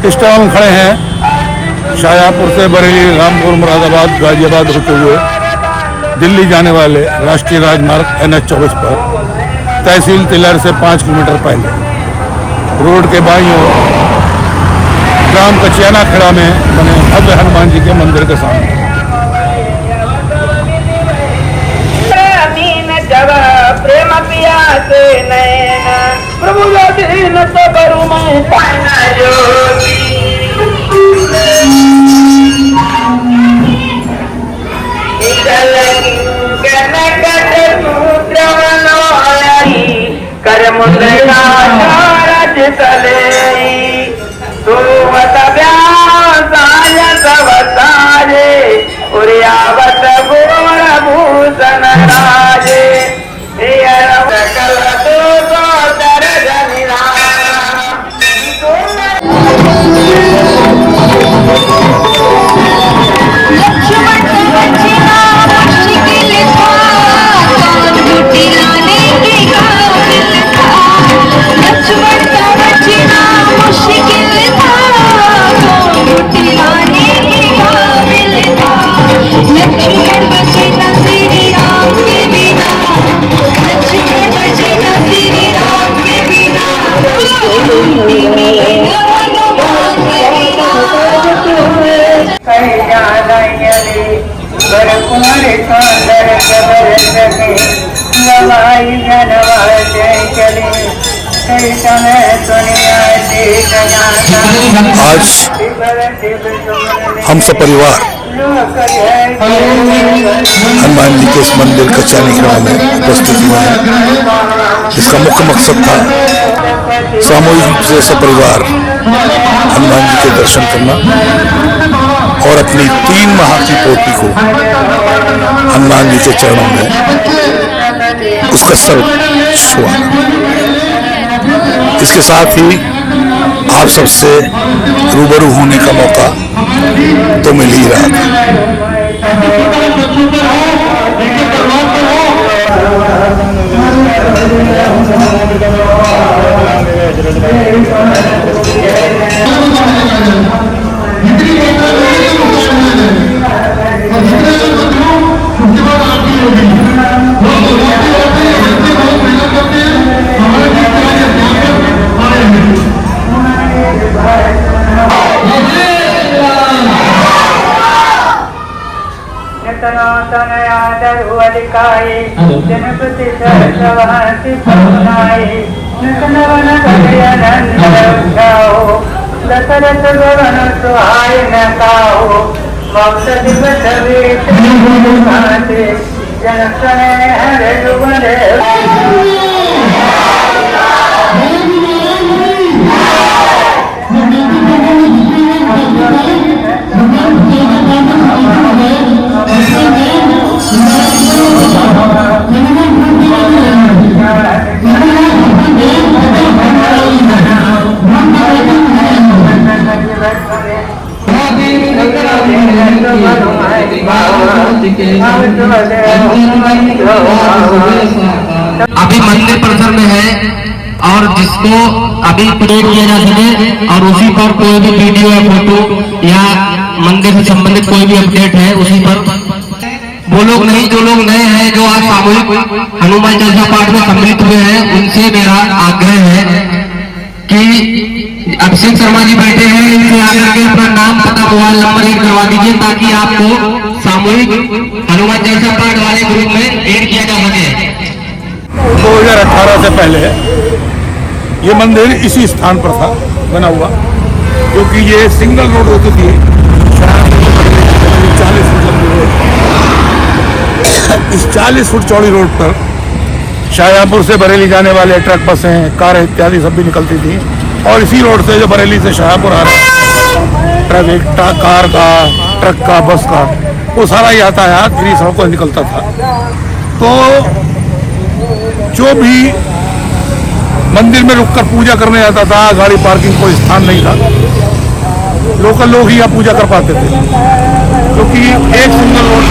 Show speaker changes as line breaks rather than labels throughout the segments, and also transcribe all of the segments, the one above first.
इस टाइम हम खड़े हैं शाहजहाँपुर से बरेली, रामपुर, मुरादाबाद, गाजियाबाद होते हुए दिल्ली जाने वाले राष्ट्रीय राजमार्ग NH-24 पर तहसील तिलर से 5 किलोमीटर पहले रोड के बाईं ओर ग्राम कचियाना खेड़ा में बने भव्य हनुमान जी के मंदिर के सामने
प्रेम पिया से नैना प्रभु दीन तो करूं मैं पाना जोगी कर मुद्रा रज तले तू व्यासाय सवतारे उर्यावत गोर भूषण राजे सकल तो दर जनिरा
आज हम सब परिवार हनुमान जी के इस मंदिर कचियानी खेड़ा में उपस्थित हुए हैं। इसका मुख्य मकसद था सामूहिक रूप से सपरिवार हनुमान जी के दर्शन करना और अपनी 3 माह की पोती को हनुमान जी के चरणों में उसका सर छुआना। इसके साथ ही आप सबसे रूबरू होने का मौका तो मिल ही रहा था।
जनपति सरस्वती समुनाई नवन दशरथ भवन सुहाय न काहो भक्त दिवस जन हर जुबले
अभी मंदिर परिसर में है और जिसको अभी प्रयोग किया जा सके और उसी पर कोई भी वीडियो या फोटो या मंदिर से संबंधित कोई भी अपडेट है उसी पर वो लोग नहीं, जो लोग नए हैं, जो आज सामूहिक हनुमान चालीसा पाठ में सम्मिलित हुए हैं, उनसे मेरा आग्रह है कि अभिषेक शर्मा जी बैठे हैं, इनसे आकर के अपना नाम, पता, मोबाइल नंबर ऐड करवा दीजिए ताकि आपको सामूहिक हनुमान चालीसा पाठ वाले ग्रुप में ऐड किया जा सके।
2018 से पहले ये मंदिर इसी स्थान पर था बना हुआ, क्योंकि ये सिंगल रोड होती थी 40 फुट लंबी रोड। इस 40 फुट चौड़ी रोड पर शाहजहाँपुर से बरेली जाने वाले ट्रक, बसें, कारें इत्यादि सब भी निकलती थी और इसी रोड से जो बरेली से शाहजहाँपुर आ रहे ट्रैफिक, कार का, ट्रक का, बस का, वो सारा यातायात इन्हीं सड़कों से निकलता था। तो जो भी मंदिर में रुककर पूजा करने जाता था, गाड़ी पार्किंग कोई स्थान नहीं था, लोकल लोग ही यहाँ पूजा कर पाते थे, क्योंकि एक सिंगल रोड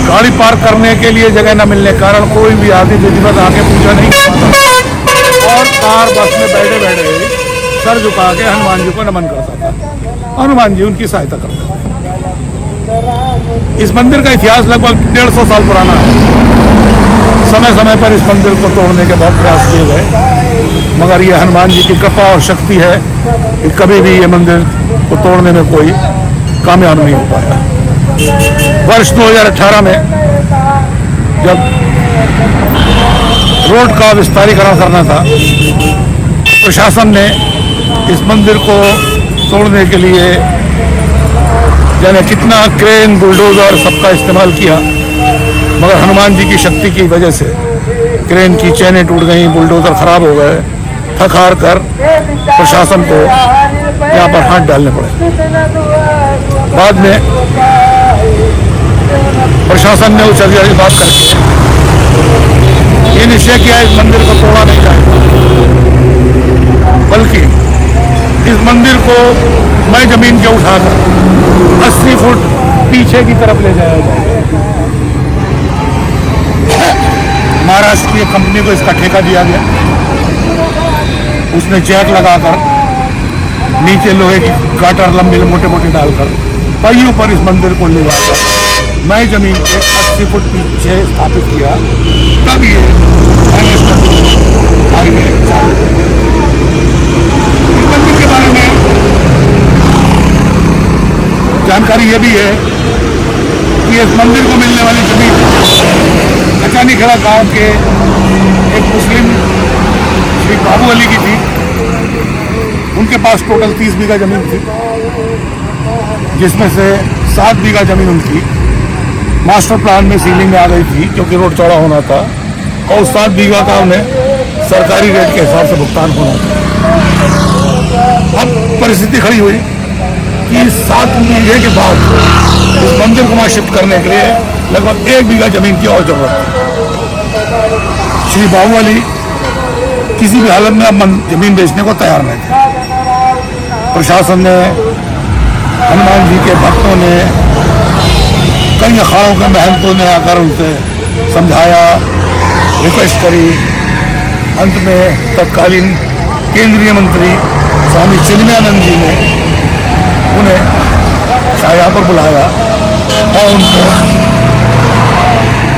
गाड़ी पार्क करने के लिए जगह न मिलने के कारण कोई भी आदमी विधिवत आके पूजा नहीं कर पाता और कार बस में बैठे बैठे सर झुका के हनुमान जी को नमन करता था। हनुमान जी उनकी सहायता करते थे। इस मंदिर का इतिहास लगभग 150 साल पुराना है। समय समय पर इस मंदिर को तोड़ने के बहुत प्रयास किए गए, मगर ये हनुमान जी की कृपा और शक्ति है कि कभी भी ये मंदिर को तोड़ने में कोई कामयाब नहीं हो पाया। वर्ष 2018 में जब रोड का विस्तारीकरण करना था, प्रशासन ने इस मंदिर को तोड़ने के लिए जाने कितना क्रेन, बुलडोजर सबका इस्तेमाल किया, मगर हनुमान जी की शक्ति की वजह से क्रेन की चैनें टूट गई, बुलडोजर खराब हो गए। थक हार कर प्रशासन को यहाँ पर हाथ डालने पड़े। बाद में प्रशासन ने उच्च अधिकारी की बात करके ये निश्चय किया इस मंदिर को तोड़ा नहीं जाएगा, बल्कि इस मंदिर को मैं जमीन के उठाकर 80 फुट पीछे की तरफ ले जाया जाएगा। महाराष्ट्र की एक कंपनी को इसका ठेका दिया गया। उसने जैक लगाकर नीचे लोहे की गाटर लंबी मोटे मोटे डालकर पहियों पर इस मंदिर को ले जाकर मैं जमीन के 80 फुट पीछे स्थापित किया। तब ये आगे इस मंदिर के बारे में जानकारी ये भी है कि इस मंदिर को मिलने वाली जमीन कचानीखेड़ा गांव के एक मुस्लिम श्री बाबू अली की थी। उनके पास टोटल 30 बीघा जमीन थी, जिसमें से 7 बीघा जमीन उनकी मास्टर प्लान में सीलिंग में आ गई थी, क्योंकि रोड चौड़ा होना था, और 7 बीघा का उन्हें सरकारी रेट के हिसाब से भुगतान होना था। अब परिस्थिति खड़ी हुई कि 7 बीघे के बाद इस मंदिर को वहाँ शिफ्ट करने के लिए लगभग 1 बीघा जमीन की और जरूरत थी। श्री बाबू अली किसी भी हालत में अब जमीन बेचने को तैयार नहीं थे। प्रशासन ने, हनुमान जी के भक्तों ने, कई अखाड़ों के महंतों ने आकर उनसे समझाया, रिक्वेस्ट करी। अंत में तत्कालीन केंद्रीय मंत्री स्वामी चिन्मयानंद जी ने उन्हें शाहजहाँ पर बुलाया और उनको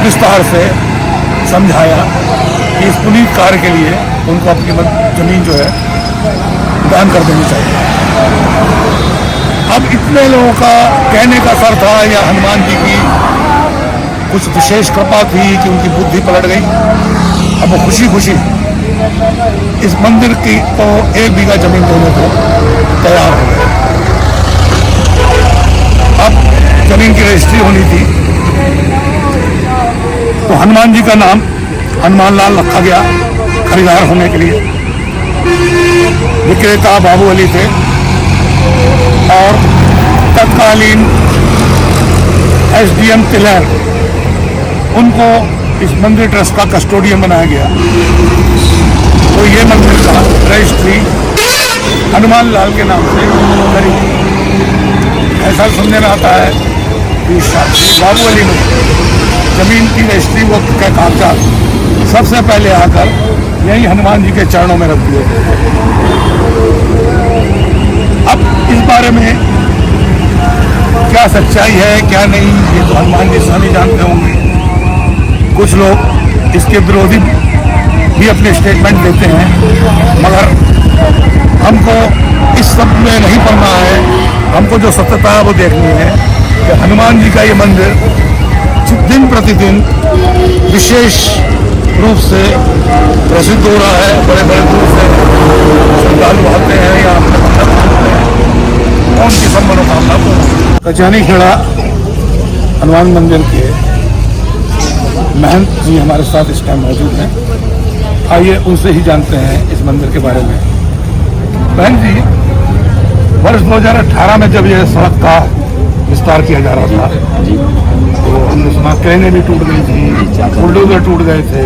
विस्तार से समझाया कि इस पुनीत कार्य के लिए उनको अपनी जमीन जो है दान कर देनी चाहिए। अब इतने लोगों का कहने का असर था या हनुमान जी की कुछ विशेष कृपा थी कि उनकी बुद्धि पलट गई। अब वो खुशी खुशी इस मंदिर की को 1 बीघा जमीन देने को तैयार हो गए। अब जमीन की रजिस्ट्री होनी थी, तो हनुमान जी का नाम हनुमान लाल रखा गया खरीदार होने के लिए। विक्रेता बाबू अली थे और तत्कालीन एसडीएम तिलर, उनको इस मंदिर ट्रस्ट का कस्टोडियन बनाया गया। तो ये मंदिर का रजिस्ट्री हनुमान लाल के नाम से करी। ऐसा सुनने में आता है कि बाबू अली ने जमीन की रजिस्ट्री वो के कागजात सबसे पहले आकर यही हनुमान जी के चरणों में रख दिए। अब इस बारे में क्या सच्चाई है क्या नहीं, ये तो हनुमान जी स्वामी जानते होंगे। कुछ लोग इसके विरोधी भी अपने स्टेटमेंट देते हैं, मगर हमको इस सब में नहीं पड़ना है। हमको जो सत्यता है वो देखनी है कि हनुमान जी का ये मंदिर दिन प्रतिदिन विशेष रूप से प्रसिद्ध हो रहा है। बड़े बड़े दूर से श्रद्धालु आते हैं या अपने मंदिर मानते हैं और उनकी सब मनोकामना को। कचानीखेड़ा हनुमान मंदिर के महंत जी हमारे साथ इस टाइम मौजूद हैं। आइए उनसे ही जानते हैं इस मंदिर के बारे में। बहन जी, वर्ष 2018 में जब यह सड़क का विस्तार किया जा रहा था तो हमने सुना क्रेनें भी टूट गई थी, बुलडोजर टूट गए थे,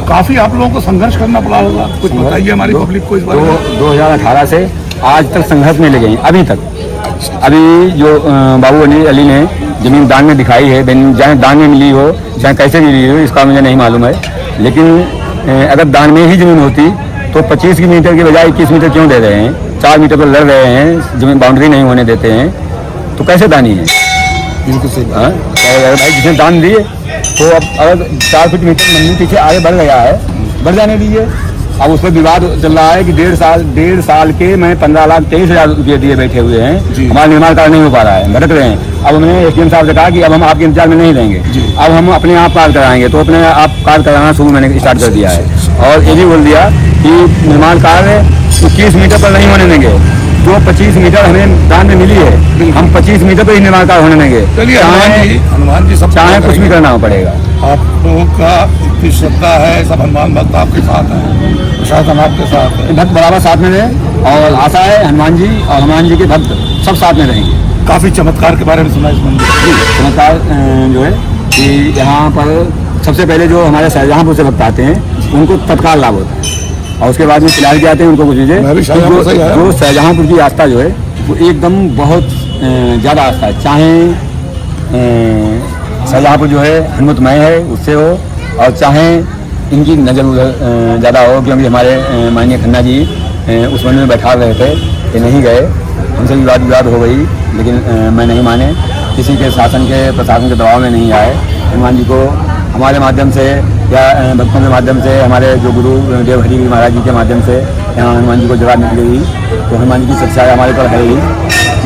काफी आप लोगों को संघर्ष करना पड़ा होगा। कुछ बताइए हमारी पब्लिक को इस बारे में।
2018 से आज तक संघर्ष में लगे हैं अभी तक। अभी जो बाबू अली ने जमीन दान में दिखाई है, चाहे दान में मिली हो चाहे कैसे मिली हो, इसका मुझे नहीं मालूम है। लेकिन अगर दान में ही जमीन होती तो 25 मीटर के बजाय 21 मीटर क्यों दे रहे हैं? 4 मीटर पर लड़ रहे हैं, जमीन बाउंड्री नहीं होने देते हैं, तो कैसे दानी है?
बिल्कुल सही बात।
हाँ? और भाई जिसने दान दिए तो अब अगर 4 फीट मीटर मंदिर पीछे आगे बढ़ गया है, बढ़ जाने दीजिए। अब उस पर विवाद चल रहा है कि 1.5 साल के मैं 15,23,000 रुपये दिए बैठे हुए हैं, हमारा निर्माण कार्य नहीं हो पा रहा है, भटक रहे हैं। अब हमने एसडीएम साहब से कहा कि अब हम आपके इंतजार में नहीं रहेंगे, अब हम अपने आप कार्य कराएंगे, तो अपने आप कार्य कराना शुरू मैंने स्टार्ट कर दिया है। और ये भी बोल दिया कि निर्माण कार्य 21 मीटर पर नहीं होने देंगे, जो 25 मीटर हमें दान में मिली है हम 25 मीटर पर ही निर्माण कार्य होने देंगे,
चलिए हनुमान जी सब
चाहे कुछ भी करना पड़ेगा।
आप लोगों का इतनी श्रद्धा है, सब हनुमान भक्त आपके साथ हैं, प्रशासन आपके साथ है,
भक्त बराबर साथ में रहे और आशा है हनुमान जी और हनुमान जी के भक्त सब साथ में रहेंगे।
काफी चमत्कार के बारे में सुना इस मंदिर।
चमत्कार जो है कि यहाँ पर सबसे पहले जो हमारे शाहजहाँपुर से भक्त आते हैं उनको तत्काल लाभ होता है, और उसके बाद में फिलहाल के आते हैं उनको कुछ
मैं भी शाहजहाँपुर से ही आया हूँ।
जो शाहजहाँपुर की आस्था जो है वो एकदम बहुत ज़्यादा आस्था है, चाहे शाहजहाँपुर जो है हनुमतमय है उससे हो, और चाहे इनकी नज़र उधर ज़्यादा हो, क्योंकि हमारे माननीय खन्ना जी उस मंदिर में बैठा रहे थे कि नहीं गए, हमसे विवाद हो गई, लेकिन मैं नहीं माने, किसी के शासन के प्रशासन के दबाव में नहीं आए। हनुमान जी को हमारे माध्यम से या भक्तों के माध्यम से, हमारे जो गुरु देवहरि महाराज जी के माध्यम से यहाँ हनुमान जी को जगह मिल गई, तो हनुमान जी की सच्चाई हमारे पर है ही,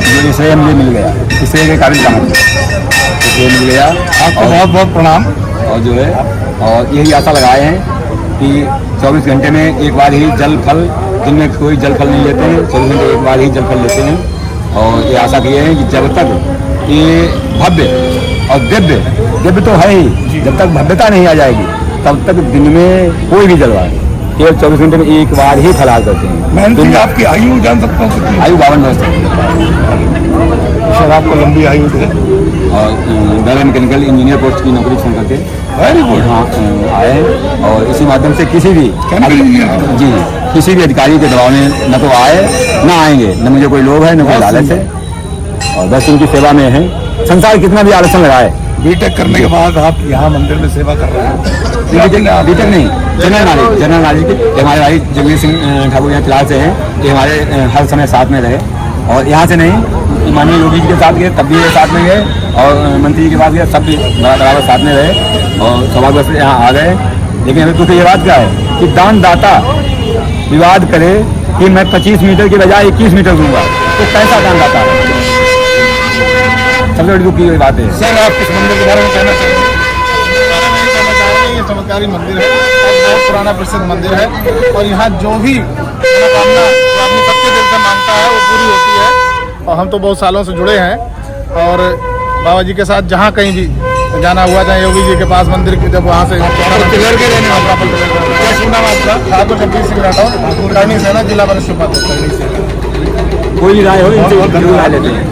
जो इसलिए मुझे मिल गया, इसलिए के काबिल कहाँ इसलिए मिल गया।
आपको बहुत बहुत प्रणाम।
और जो है और यही आशा लगाए हैं कि 24 घंटे में एक बार ही जल फल, दिन में कोई जल फल नहीं लेते हैं, 24 घंटे एक बार ही जल फल लेते हैं, और ये आशा किए हैं कि जब तक ये भव्य और दिव्य तो है ही, जब तक भव्यता नहीं आ जाएगी तब तक दिन में कोई भी जलवाए केवल 24 घंटे में एक बार ही फलार करते हैं।
मैं आपकी आयु जान सकता हूँ कितनी?
आयु 52 वर्ष
सर आपको लंबी आयु दे।
और डायरेक्ट मैकेनिकल इंजीनियर पोस्ट की नौकरी छोड़ करके
वेरी गुड।
यहाँ आए हैं, और इसी माध्यम से किसी भी जी किसी भी अधिकारी के दबाव में न तो आए न आएंगे, न मुझे कोई लोभ है न कोई लालच है, और बस उनकी सेवा में है। संसार कितना भी आलोचना लगाए,
बीटेक करने के बाद आप यहाँ मंदिर में सेवा कर रहे हैं।
बीटेक नहीं, जनरल नॉलेज के हमारे भाई जगदीश सिंह ठाकुर यहाँ फिलहाल से हैं कि हमारे हर समय साथ में रहे, और यहाँ से नहीं माननीय योगी जी के साथ गए तब भी ये साथ में गए, और मंत्री जी के पास गए सब भी बराबर साथ में रहे, और सौभाग्य से यहाँ आ गए। लेकिन अभी तो ये बात क्या है कि दानदाता विवाद करे कि मैं 25 मीटर के बजाय 21 मीटर दूंगा, तो कैसा दानदाता है? सबसे बड़ी दुख की बात है।
सर आप किस मंदिर के बारे में कहना चाहेंगे?
ये चमत्कारी मंदिर है और बहुत पुराना प्रसिद्ध मंदिर है, और यहाँ जो भी मनोकामना जो आदमी सच्चे दिल से मांगता है वो पूरी होती है। और हम तो बहुत सालों से जुड़े हैं, और बाबा जी के साथ जहाँ कहीं भी जाना हुआ, चाहे योगी जी के पास मंदिर के, जब वहाँ से ठाकुर जगदीश सिंह राठौर, करनी सेना, जिला परिषद उपाध्यक्ष करनी सेना।
कोई राय हो इनसे जरूर राय लेते हैं।